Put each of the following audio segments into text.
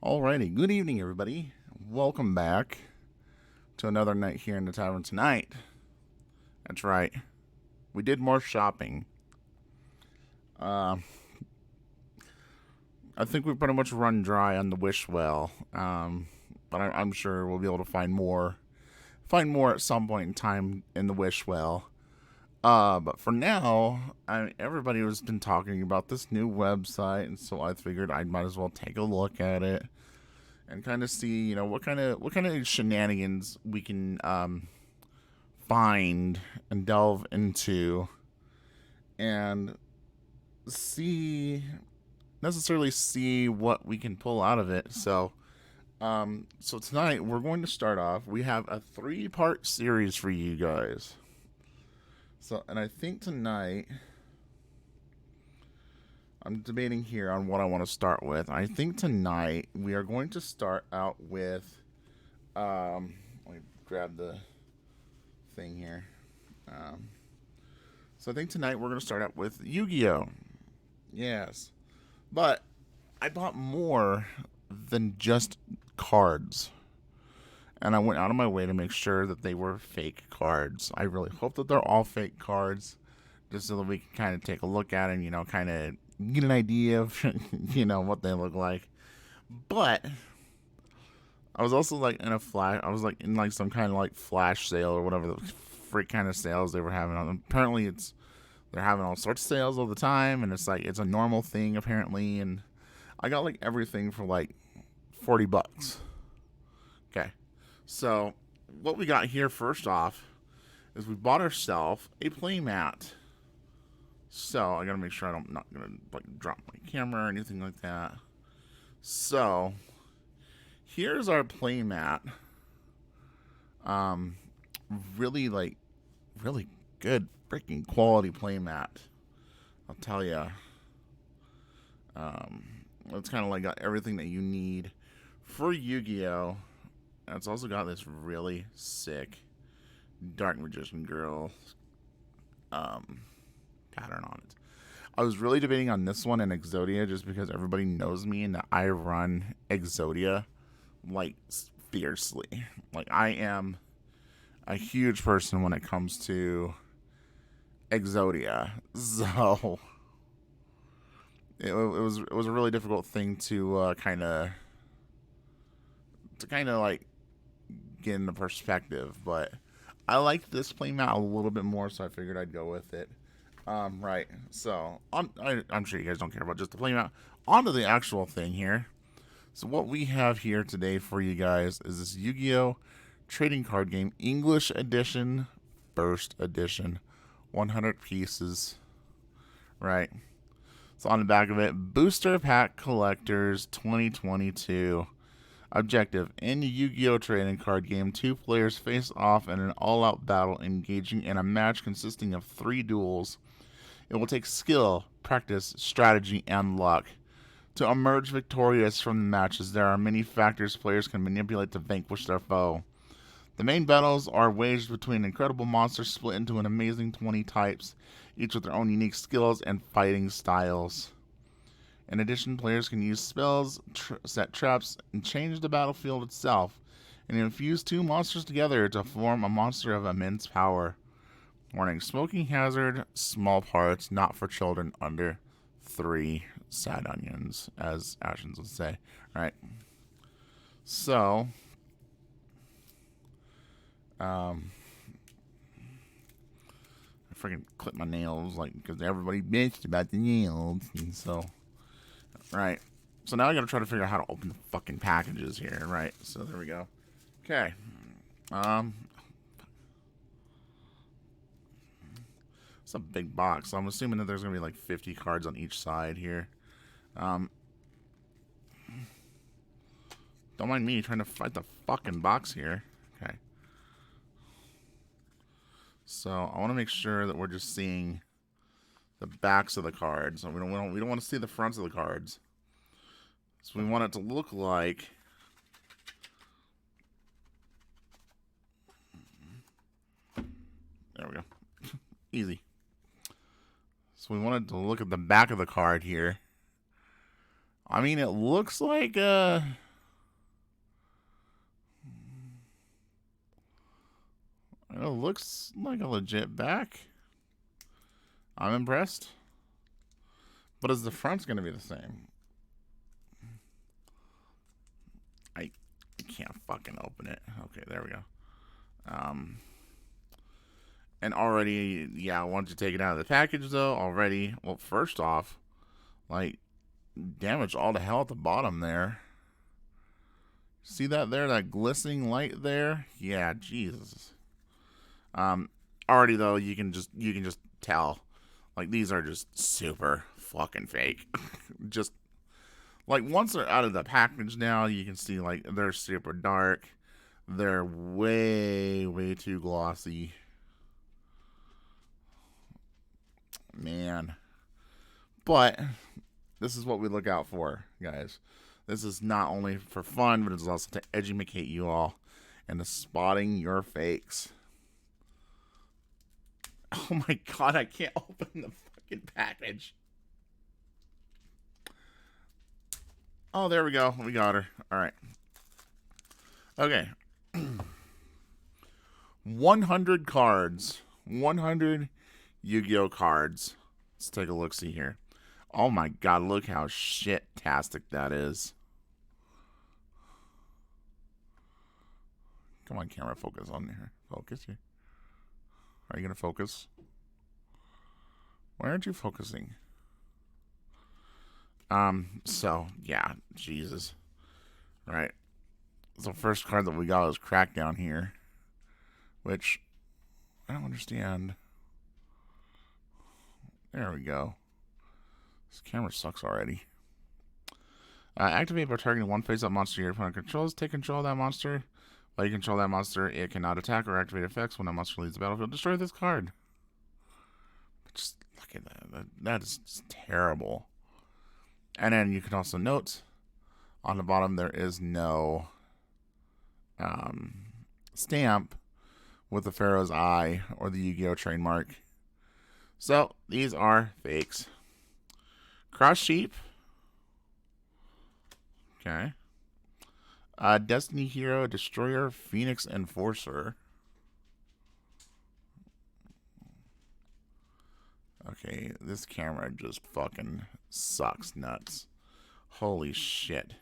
Alrighty, good evening, everybody. Welcome back to another night here in the tavern tonight. That's right, we did more shopping. Uh, I think we pretty much run dry on the wish well, but I'm sure we'll be able to find more at some point in time in the wish well. But for now, everybody has been talking about this new website, and so I figured I might as well take a look at it and kind of see, what kind of shenanigans we can find and delve into, and see necessarily see what we can pull out of it. So tonight we're going to start off. We have a three-part series for you guys. And I think tonight I'm debating here on what I want to start with. I think tonight we are going to start out with. Let me grab the thing here. So I think tonight we're going to start out with Yu-Gi-Oh. Yes, but I bought more than just cards, and I went out of my way to make sure that they were fake cards. I really hope that they're all fake cards, just so that we can kind of take a look at them, kind of get an idea of, what they look like. But I was also like in a flash. I was like in like some kind of like flash sale or whatever the freak kind of sales they were having on. Apparently, they're having all sorts of sales all the time, and it's like it's a normal thing apparently. And I got like everything for like $40. Okay, so what we got here first off is we bought ourselves a playmat. So I gotta make sure I'm not gonna like drop my camera or anything like that. So here's our playmat. Um, really good freaking quality playmat. I'll tell you. Um, it's kind of like got everything that you need for Yu-Gi-Oh. And it's also got this really sick Dark Magician Girl um, pattern on it. I was really debating on this one and Exodia just because everybody knows me and that I run Exodia like fiercely. Like I am a huge person when it comes to Exodia. So it was a really difficult thing to kind of like get into perspective, but I liked this playmat a little bit more, so I figured I'd go with it. Right. So I'm sure you guys don't care about just the playmat. On to the actual thing here. So what we have here today for you guys is this Yu-Gi-Oh! Trading card game, English edition, first edition, 100 pieces. Right. So on the back of it, Booster Pack Collectors 2022. Objective: in the Yu-Gi-Oh! Trading card game, two players face off in an all-out battle, engaging in a match consisting of 3 duels. It will take skill, practice, strategy, and luck to emerge victorious from the matches. There are many factors players can manipulate to vanquish their foe. The main battles are waged between incredible monsters split into an amazing 20 types, each with their own unique skills and fighting styles. In addition, players can use spells, set traps, and change the battlefield itself, and infuse 2 monsters together to form a monster of immense power. Warning: smoking hazard, small parts, not for children under 3. Sad onions, as Ashens would say. Right. So, I freaking clip my nails, like, because everybody bitched about the nails, and so, right. So now I gotta try to figure out how to open the fucking packages here, right? So there we go. Okay. It's a big box, so I'm assuming that there's gonna be like 50 cards on each side here. Um, don't mind me trying to fight the fucking box here. Okay. So I want to make sure that we're just seeing the backs of the cards. So we don't want to see the fronts of the cards. So we want it to look like there we go. Easy. So we wanted to look at the back of the card here. I mean, it looks like It looks like a legit back. I'm impressed. But is the front going to be the same? I can't fucking open it. Okay, there we go. And already, yeah, once you take it out of the package, though, already, well, first off, like, damage all to hell at the bottom there. See that there, that glistening light there? Yeah, Jesus. Already though, you can just tell, like, these are just super fucking fake. Just like once they're out of the package now, you can see like they're super dark. They're way too glossy. Man. But this is what we look out for, guys. This is not only for fun, but it's also to educate you all into spotting your fakes. Oh my god, I can't open the fucking package. Oh, there we go. We got her. Alright. Okay. 100 cards. 100 Yu-Gi-Oh cards. Let's take a look-see here. Oh my god, look how shit-tastic that is. Come on, camera, focus on here. Focus here. Are you going to focus? Why aren't you focusing? So, yeah, Jesus. Right. So, first card that we got is Crackdown here. Which, I don't understand. There we go. This camera sucks already. Activate by targeting one face-up monster your opponent controls. Take control of that monster. While you control that monster, it cannot attack or activate effects when that monster leaves the battlefield. Destroy this card. Just look at that. That is just terrible. And then you can also note on the bottom there is no stamp with the Pharaoh's Eye or the Yu-Gi-Oh trademark. So these are fakes. Cross Sheep. Okay. Destiny Hero, Destroyer, Phoenix Enforcer. Okay, this camera just fucking sucks nuts. Holy shit.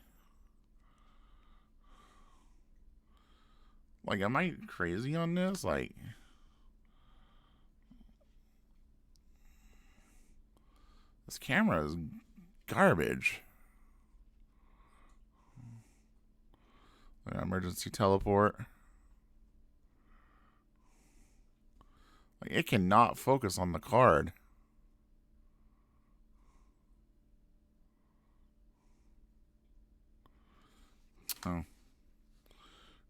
Like, am I crazy on this? Like, this camera is garbage. Emergency teleport. Like, it cannot focus on the card. Oh.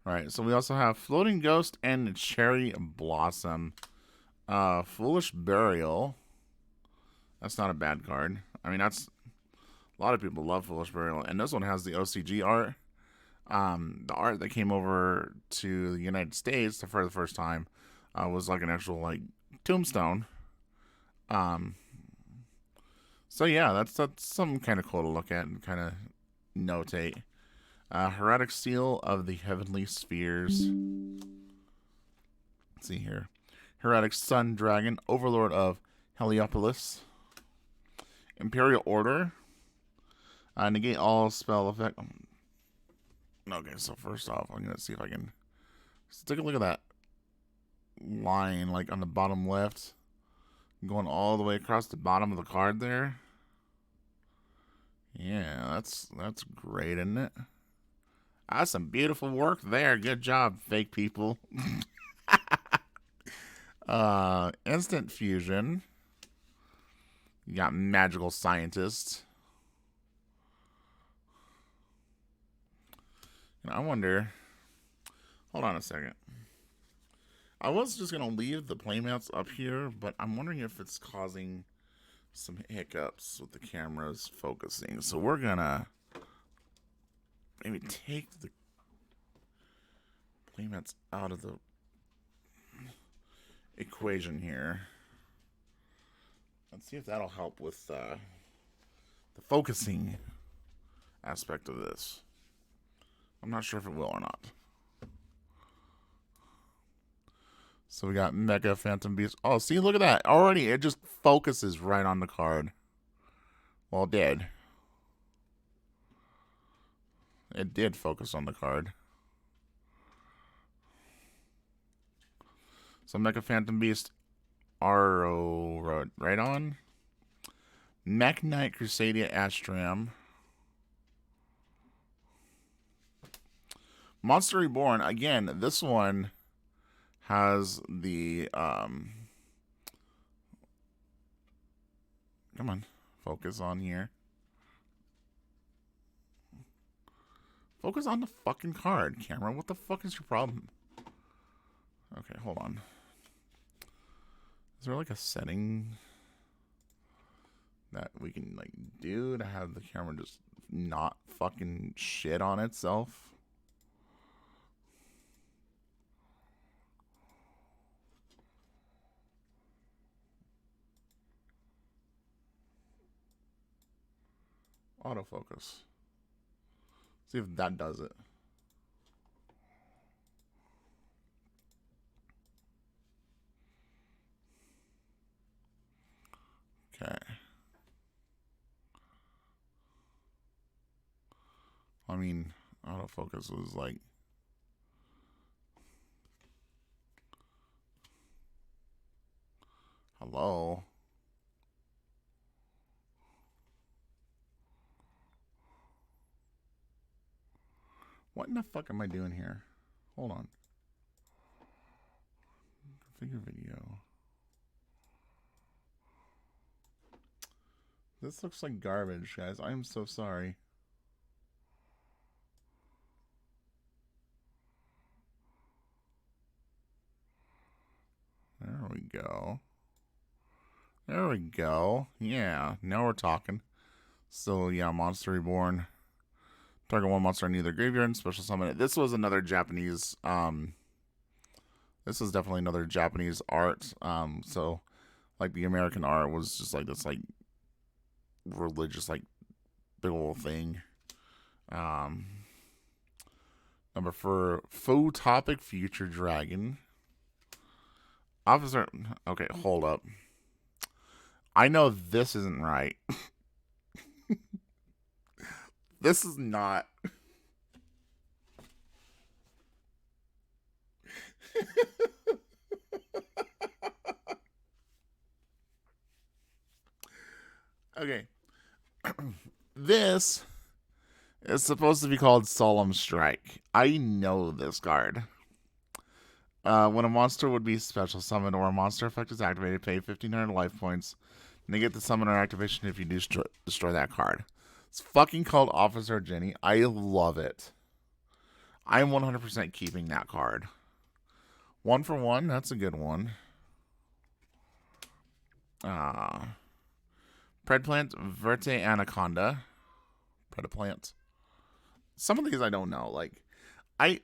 Right, so we also have Floating Ghost and Cherry Blossom. Foolish Burial. That's not a bad card. I mean, that's... A lot of people love Foolish Burial. And this one has the OCG art. The art that came over to the United States for the first time was like an actual, like, tombstone. So yeah, that's something kind of cool to look at and kind of notate. Heretic Seal of the Heavenly Spheres. Let's see here. Heretic Sun Dragon, Overlord of Heliopolis. Imperial Order. Negate all spell effect. Okay, so first off, I'm going to see if I can... Let's take a look at that line, like, on the bottom left. Going all the way across the bottom of the card there. Yeah, that's great, isn't it? That's some beautiful work there. Good job, fake people. Instant Fusion. You got Magical Scientist. And I wonder... Hold on a second. I was just going to leave the playmats up here, but I'm wondering if it's causing some hiccups with the cameras focusing. So we're going to maybe take the playmats out of the equation here. Let's see if that'll help with the focusing aspect of this. I'm not sure if it will or not. So we got Mega Phantom Beast. Oh, see, look at that. Already, it just focuses right on the card. Well, it did. It did focus on the card. So Mega Phantom Beast, Aro right on. Mech Knight Crusadia Astram. Monster Reborn, again, this one has the come on, focus on here. Focus on the fucking card, camera. What the fuck is your problem? Okay, hold on. Is there like a setting that we can like do to have the camera just not fucking shit on itself? Autofocus. See if that does it. Okay. I mean, autofocus was like... Hello? What in the fuck am I doing here? Hold on. Configure video. This looks like garbage, guys. I am so sorry. There we go. There we go. Yeah, now we're talking. So, yeah, Monster Reborn. Target one monster in either graveyard and special summon it. This was another Japanese, this was definitely another Japanese art. So, like, the American art was just like this, like, religious, like, big old thing. Number 4, Photopic Future Dragon. Officer, okay, hold up. I know this isn't right. This is not. Okay. This is supposed to be called Solemn Strike. I know this card. When a monster would be special summoned or a monster effect is activated, pay 1,500 life points. Negate the summon or activation if you destroy that card. It's fucking called Officer Jenny. I love it. I'm 100% keeping that card. 1 for 1, that's a good one. Predplant, Verte Anaconda. Predplant. Some of these I don't know. I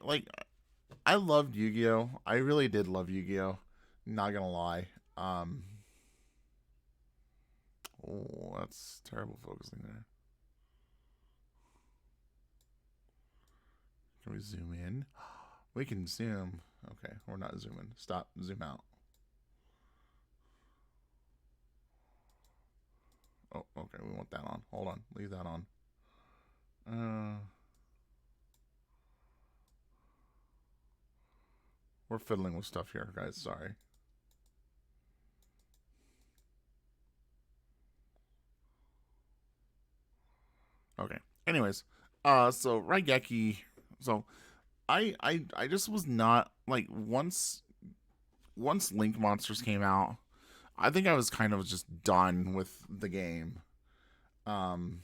loved Yu-Gi-Oh! I really did love Yu-Gi-Oh! Not gonna lie. Oh, that's terrible focusing there. Can we zoom in? We can zoom. Okay, we're not zooming. Stop. Zoom out. Oh, okay. We want that on. Hold on. Leave that on. We're fiddling with stuff here, guys. Sorry. Okay. Anyways, so Raigeki. So, I just was not like once Link Monsters came out, I think I was kind of just done with the game. Let me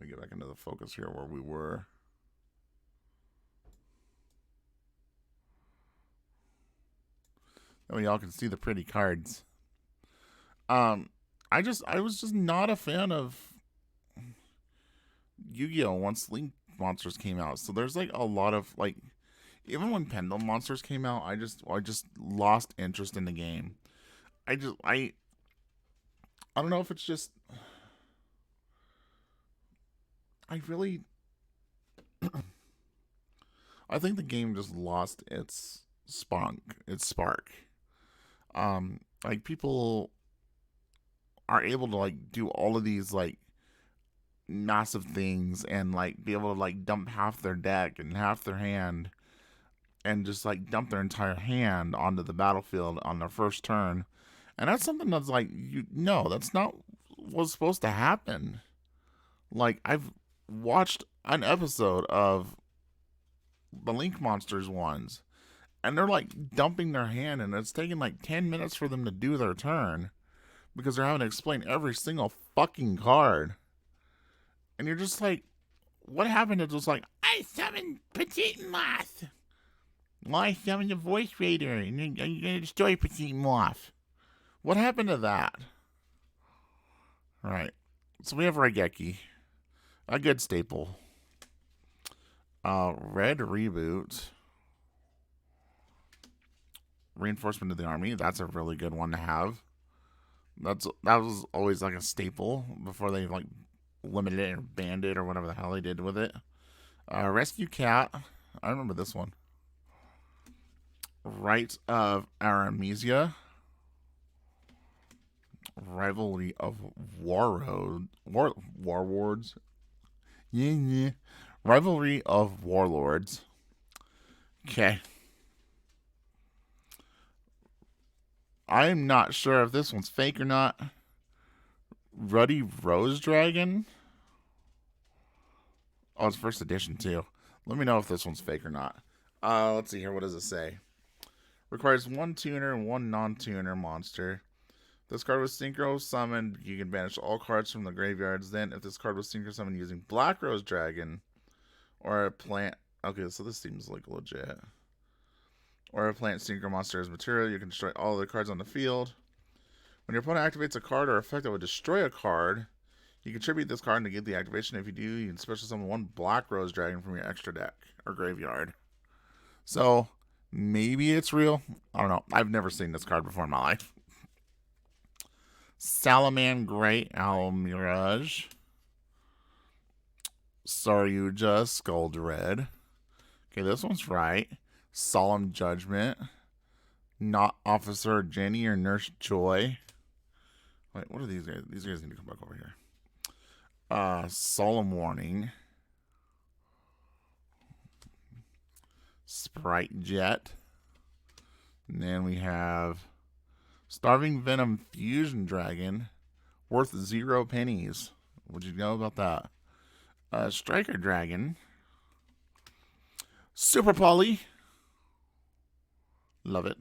get back into the focus here where we were. Oh, y'all can see the pretty cards. I was just not a fan of Yu-Gi-Oh! Once Link Monsters came out. So there's like a lot of like, even when Pendulum Monsters came out, I just lost interest in the game. I don't know if it's just, I really, I think the game just lost its spunk. It's spark. Like people are able to like do all of these like massive things and like be able to like dump half their deck and half their hand and just like dump their entire hand onto the battlefield on their first turn. And that's something that's like, that's not what's supposed to happen. Like, I've watched an episode of the Link Monsters ones, and they're like dumping their hand, and it's taking like 10 minutes for them to do their turn because they're having to explain every single fucking card. And you're just like, what happened to just like, I summoned Petite Moth. Well, I summoned a Voice Raider, and you're going to destroy Petite Moth. What happened to that? Right. So we have Raigeki. A good staple. Red Reboot. Reinforcement of the Army. That's a really good one to have. That was always like a staple before they like limited it or banned it or whatever the hell they did with it. Rescue Cat. I remember this one. Rite of Aramesia. Rivalry of Warlords. Yeah. Rivalry of Warlords. Okay. I'm not sure if this one's fake or not. Ruddy Rose Dragon. Oh, it's first edition too. Let me know if this one's fake or not. Let's see here. What does it say? Requires one tuner and one non-tuner monster. This card was synchro summoned. You can banish all cards from the graveyards. Then, if this card was synchro summoned using Black Rose Dragon or a plant. Okay, so this seems like legit. Or a plant synchro monster as material, you can destroy all the cards on the field. When your opponent activates a card or effect that would destroy a card, you contribute this card to get the activation. If you do, you can special summon one Black Rose Dragon from your extra deck or graveyard. So, maybe it's real. I don't know. I've never seen this card before in my life. Salaman Great Owl Mirage. Saryuja Skull Dread. Okay, this one's right. Solemn Judgment. Not Officer Jenny or Nurse Joy. Wait, what are these guys? These guys need to come back over here. Solemn Warning. Sprite Jet. And then we have Starving Venom Fusion Dragon. Worth 0 pennies. What'd you know about that? Striker Dragon. Super Poly. Love it.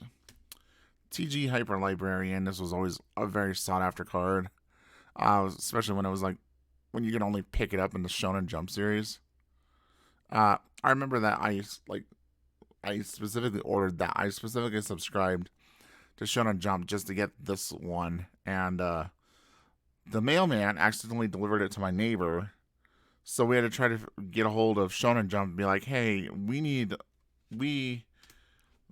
TG Hyper Librarian. This was always a very sought after card. Especially when it was like, when you can only pick it up in the Shonen Jump series. I remember that I specifically ordered that. I specifically subscribed to Shonen Jump just to get this one. And the mailman accidentally delivered it to my neighbor. So we had to try to get a hold of Shonen Jump and be like, hey, we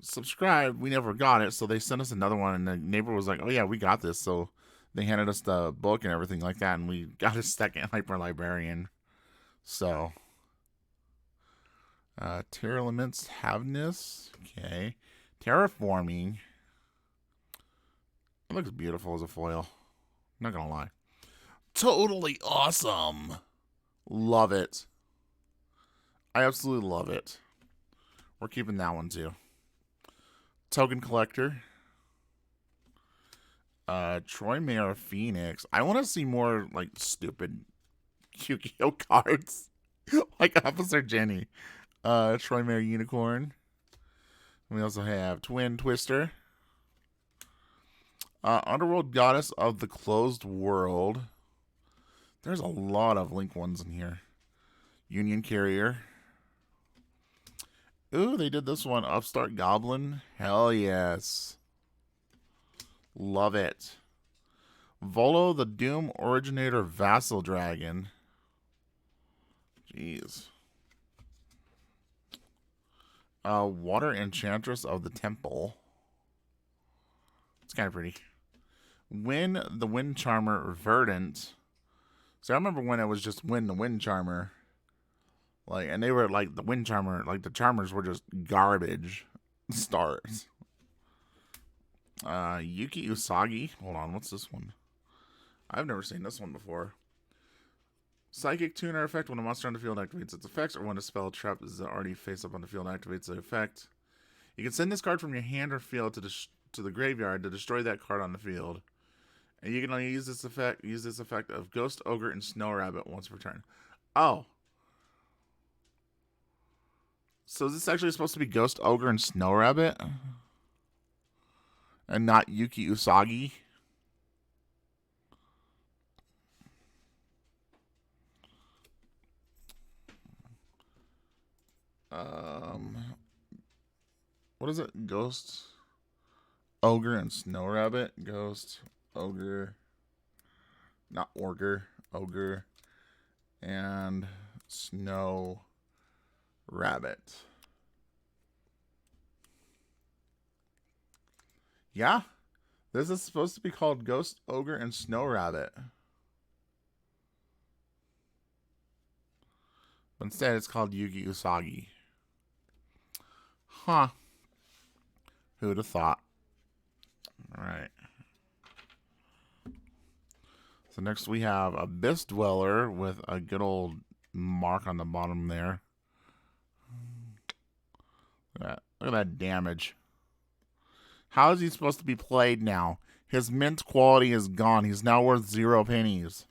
subscribed. We never got it. So they sent us another one. And the neighbor was like, oh, yeah, we got this. So they handed us the book and everything like that. And we got a second Hyper Librarian. So, Terra Elements Haveness. Okay. Terraforming. It looks beautiful as a foil. I'm not going to lie. Totally awesome. Love it. I absolutely love it. We're keeping that one too. Token Collector. Troy Mayer Phoenix. I want to see more like stupid Yu-Gi-Oh cards. Like Officer Jenny. Troy Mayer Unicorn. We also have Twin Twister. Underworld Goddess of the Closed World. There's a lot of Link ones in here. Union Carrier. Ooh, they did this one. Upstart Goblin. Hell yes. Love it. Volo the Doom Originator Vassal Dragon. Jeez. Water Enchantress of the Temple. It's kind of pretty. Win the Wind Charmer Verdant. So I remember when it was just Win the Wind Charmer. Like, and they were like the Wind Charmer, like the Charmers were just garbage. Stars. Yuki Usagi. Hold on, what's this one? I've never seen this one before. Psychic tuner effect when a monster on the field activates its effects, or when a spell trap is already face up on the field activates the effect. You can send this card from your hand or field to the graveyard to destroy that card on the field. And you can only use this effect of Ghost, Ogre, and Snow Rabbit once per turn. Oh. So is this actually supposed to be Ghost, Ogre, and Snow Rabbit? And not Yuki Usagi? What is it? Ghost, Ogre, and Snow Rabbit? Ghost, Ogre, not Ogre, Ogre, and Snow Rabbit. Yeah, this is supposed to be called Ghost, Ogre, and Snow Rabbit. But instead, it's called Yugi Usagi. Huh. Who would have thought? Alright. So next we have Abyss Dweller with a good old mark on the bottom there. Look at that damage. How is he supposed to be played now? His mint quality is gone. He's now worth 0 pennies.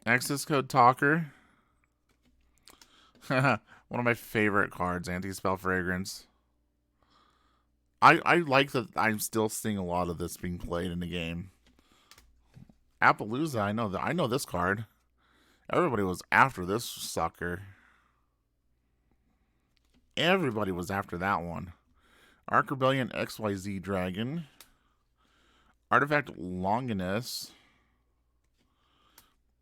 Access code Talker. One of my favorite cards, Anti-Spell Fragrance. I like that I'm still seeing a lot of this being played in the game. Appaloosa, I know this card. Everybody was after this sucker. Everybody was after that one. Arc Rebellion XYZ Dragon. Artifact Longinus.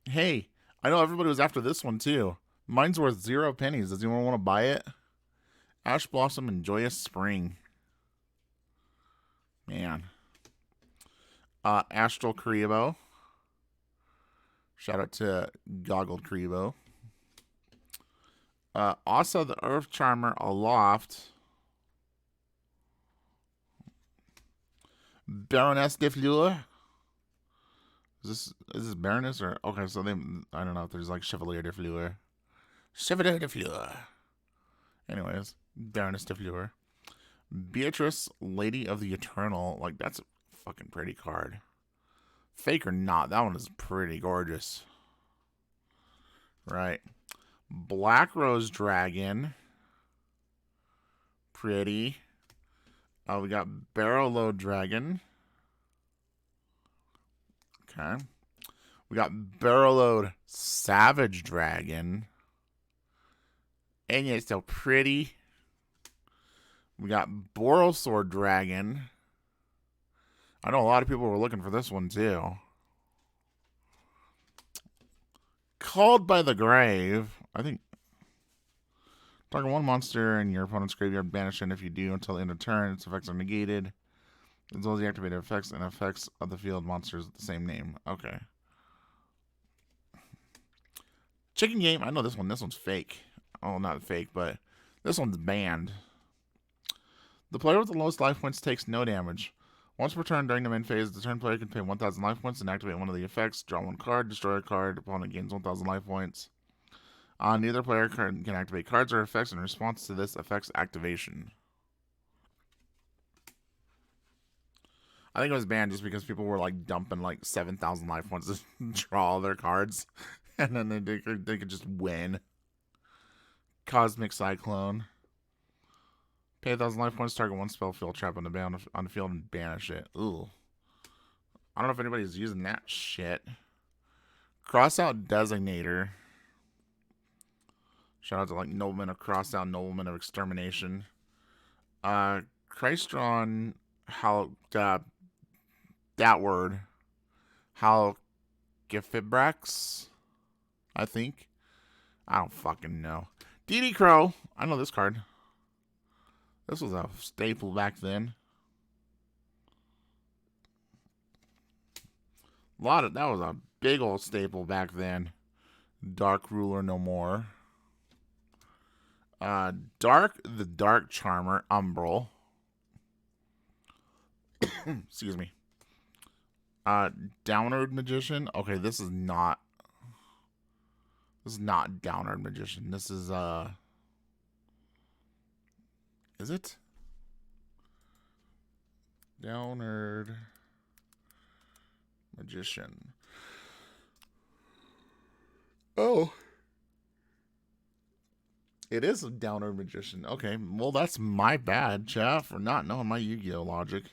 Hey, I know everybody was after this one too. Mine's worth 0 pennies. Does anyone want to buy it? Ash Blossom and Joyous Spring. Man. Astral Kribo. Shout out to Goggled Kribo. Also, the Earth Charmer Aloft. Baroness de Fleur. Is this Baroness or okay? So I don't know if there's like Chevalier de Fleur. Chevalier de Fleur. Anyways, Baroness de Fleur. Beatrice, Lady of the Eternal. Like that's a fucking pretty card. Fake or not, that one is pretty gorgeous. Right. Black Rose Dragon. Pretty. We got Barrel Load Dragon. Okay. We got Barrel Load Savage Dragon. And yet it's still pretty. We got Borosaur Dragon. I know a lot of people were looking for this one too. Called by the Grave. I think. Target one monster in your opponent's graveyard, banish it if you do until the end of turn. Its effects are negated. As well as the activated effects and effects of the field monsters with the same name. Okay. Chicken Game. I know this one. This one's fake. Oh, not fake, but this one's banned. The player with the lowest life points takes no damage. Once per turn during the main phase, the turn player can pay 1,000 life points and activate one of the effects. Draw one card, destroy a card. Opponent gains 1,000 life points. Neither player can activate cards or effects in response to this effect's activation. I think it was banned just because people were like dumping like 7,000 life points to draw all their cards, and then they could just win. Cosmic Cyclone. Pay 1,000 life points, target one spell field trap on the field and banish it. Ooh. I don't know if anybody's using that shit. Crossout Designator. Shout out to like Nobleman of Crossout, Nobleman of Extermination. Christron, that word. Halqifibrax, I think. I don't fucking know. DD Crow. I know this card. This was a staple back then. That was a big old staple back then. Dark Ruler no more. The Dark Charmer, Umbral. Excuse me. Downward Magician. Okay, this is not Downward Magician. This is is it? Downward Magician. Oh. It is a Downward Magician. Okay, well, that's my bad, chat, for not knowing my Yu-Gi-Oh logic.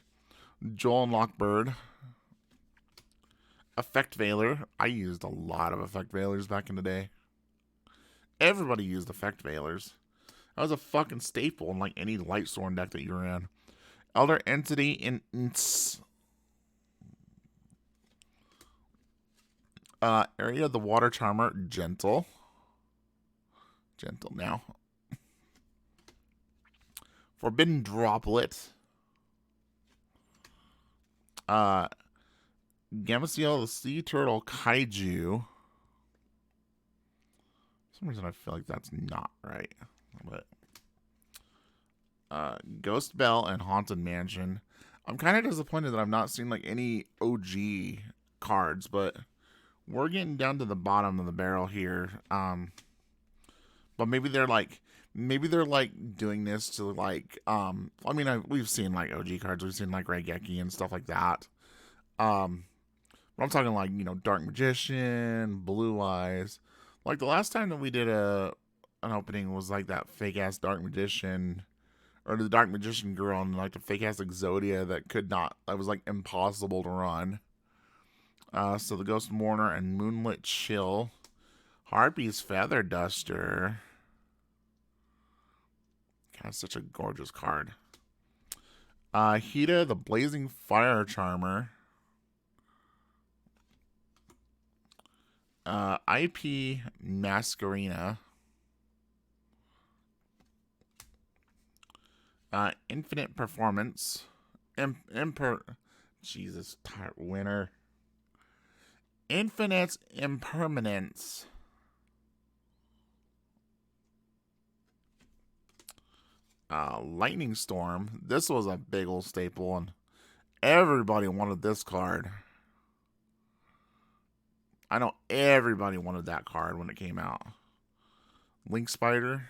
Joel and Lockbird. Effect Veiler. I used a lot of Effect Veilers back in the day. Everybody used Effect Veilers. That was a fucking staple in like any Lightsworn deck that you ran. Elder Entity in Area of the Water Charmer, Gentle. Gentle now. Forbidden Droplet. Gameciel, the Sea Turtle Kaiju. For some reason I feel like that's not right. But Ghost Bell and Haunted Mansion. I'm kind of disappointed that I've not seen like any OG cards, but we're getting down to the bottom of the barrel here. But maybe they're like doing this to like I mean we've seen like OG cards, we've seen like Raigeki and stuff like that. But I'm talking like, you know, Dark Magician, Blue Eyes. Like the last time that we did an opening was like that fake ass Dark Magician, or the Dark Magician girl, and like the fake ass Exodia that was like impossible to run. So the Ghost Mourner and Moonlit Chill. Harpy's Feather Duster. God, such a gorgeous card. Hida, the Blazing Fire Charmer. IP Masquerina. Infinite Performance. Jesus, winner. Infinite Impermanence. Lightning Storm. This was a big old staple, and everybody wanted this card. I know everybody wanted that card when it came out. Link Spider.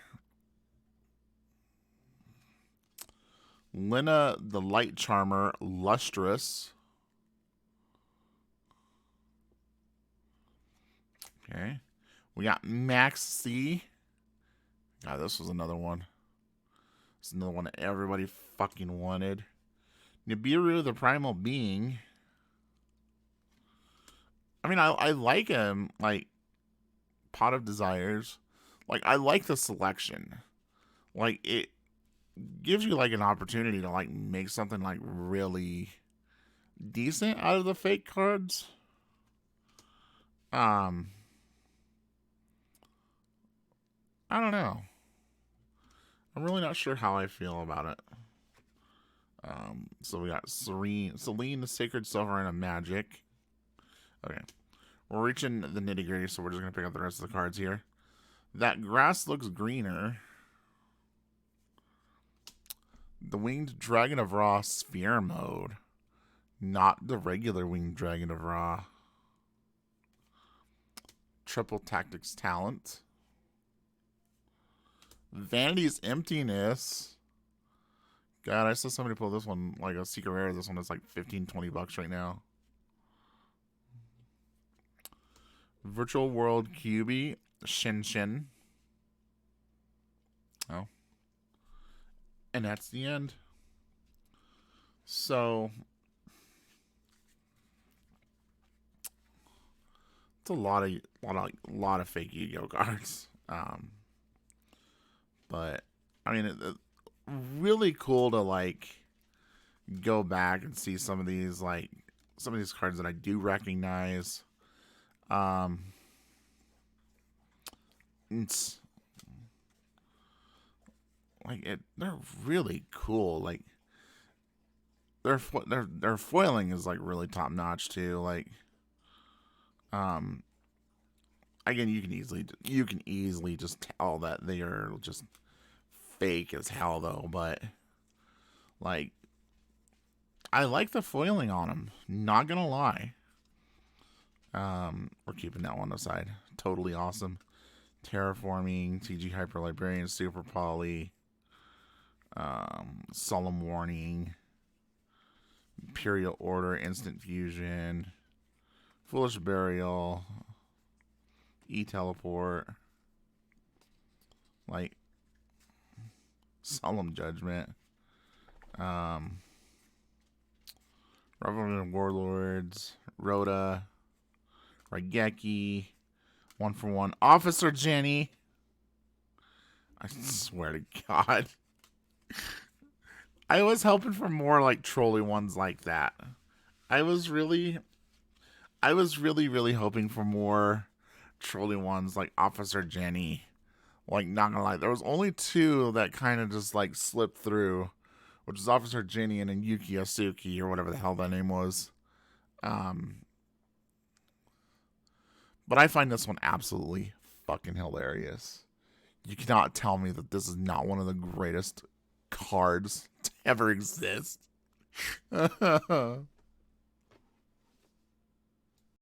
Lina, the Light Charmer, Lustrous. Okay. We got Max C. God, this was another one. This is another one that everybody fucking wanted. Nibiru, the Primal Being. I mean, I like him, like, Pot of Desires. Like, I like the selection. Like, it gives you, like, an opportunity to, like, make something, like, really decent out of the fake cards. I don't know. I'm really not sure how I feel about it. So we got Celine, the Sacred Sovereign of Magic. Okay. We're reaching the nitty gritty, so we're just going to pick up the rest of the cards here. That Grass Looks Greener. The Winged Dragon of Ra Sphere Mode. Not the regular Winged Dragon of Ra. Triple Tactics Talent. Vanity's Emptiness. God, I saw somebody pull this one like a secret rare. This one is like 15, 20 bucks right now. Virtual World QB. Shin. Oh. And that's the end. So it's a lot of fake Yu-Gi-Oh cards. But I mean, it's really cool to like go back and see some of these cards that I do recognize. It's like they're really cool. Like their foiling is like really top notch too. Like, again, you can easily just tell that they are just fake as hell though, but like I like the foiling on them. Not gonna lie. We're keeping that one aside. Totally awesome. Terraforming, TG Hyper Librarian, Super Poly, Solemn Warning, Imperial Order, Instant Fusion, Foolish Burial, E-Teleport, like, Solemn Judgment, Revenant Warlords, Rhoda, Raigeki, 1-for-1, Officer Jenny. I swear to God. I was hoping for more like trolly ones like that. I was really hoping for more trolly ones like Officer Jenny. Like, not gonna lie, there was only two that kind of just like slipped through, which is Officer Jenny and then Yuki Asuki or whatever the hell that name was. But I find this one absolutely fucking hilarious. You cannot tell me that this is not one of the greatest cards to ever exist.